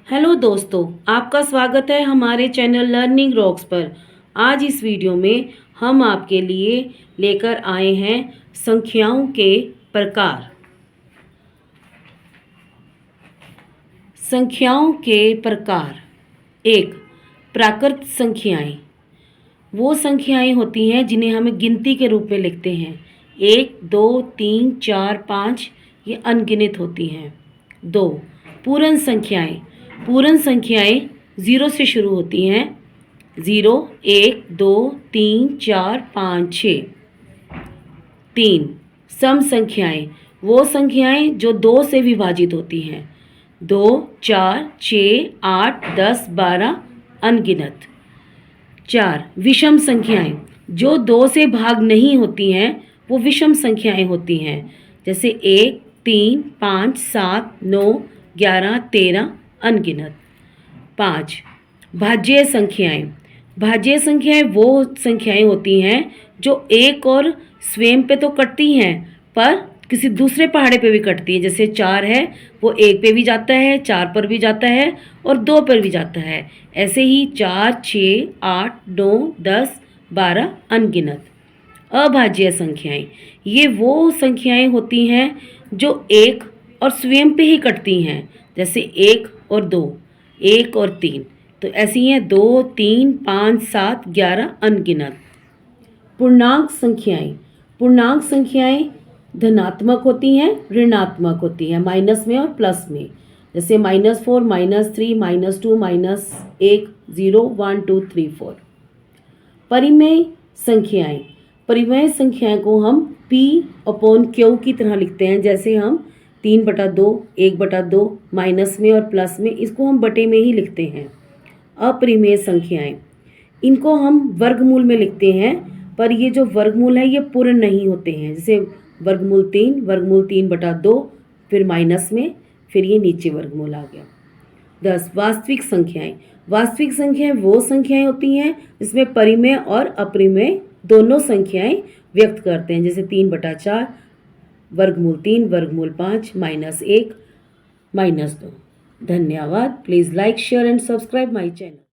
Hello दोस्तों, आपका स्वागत है हमारे चैनल लर्निंग रॉक्स पर। आज इस वीडियो में हम आपके लिए लेकर आए हैं संख्याओं के प्रकार। संख्याओं के प्रकार। एक, प्राकृत संख्याएं। वो संख्याएं होती हैं जिन्हें हमें गिनती के रूप में लिखते हैं। 1, 2, 3, 4, 5 ये अनगिनत होती हैं। 2, पूर्ण संख्याएं। पूर्ण संख्याएं 0 से शुरू होती हैं। 0, 1, 2, 3, 4, 5, 6। 3, सम संख्याएं। वो संख्याएं जो 2 से विभाजित होती हैं। 2, 4, 6, 8, 10, 12 अनगिनत। 4, विषम संख्याएं। जो 2 से भाग नहीं होती हैं वो विषम संख्याएं होती हैं। जैसे 1, 3, 5, 7, 9, 11, 13 अनगिनत। 5, भाज्य संख्याएं। भाज्य संख्याएं वो संख्याएं होती हैं जो एक और स्वयं पे तो कटती हैं पर किसी दूसरे पहाड़े पे भी कटती है। जैसे 4 है वो 1 पे भी जाता है, 4 पर भी जाता है और 2 पर भी जाता है। ऐसे ही 4, 6, 8, 9, 10, 12 अनगिनत। अभाज्य संख्याएं। ये वो संख्याएं होती हैं जो 1 और स्वयं पे ही कटती हैं। जैसे 1 और 2, 1 और 3। तो ऐसी हैं 2, 3, 5, 7, 11 अनगिनत। पूर्णांक संख्याएं। पूर्णांक संख्याएं धनात्मक होती हैं, ऋणात्मक होती हैं, माइनस में और प्लस में। जैसे -4, -3, -2, -1, 0, 1, 2, 3, 4। परिमेय संख्याएं। परिमेय संख्याएं को हम P/Q की तरह लिखते हैं। जैसे हम 3/2, 1/2 माइनस में और प्लस में, इसको हम बटे में ही लिखते हैं। अपरिमेय संख्याएं, इनको हम वर्गमूल में लिखते हैं पर ये जो वर्गमूल है ये पूर्ण नहीं होते हैं। जैसे वर्गमूल 3, वर्गमूल 3/2, फिर माइनस में, फिर ये नीचे वर्गमूल आ गया। 10, वास्तविक संख्याएं। वास्तविक संख्याएं वो संख्याएं होती हैं जिसमें परिमेय और अपरिमेय दोनों संख्याएं व्यक्त करते हैं। जैसे 3/4, वर्गमूल 3, वर्गमूल 5, -1, -2। धन्यवाद। Please like, share and subscribe my channel.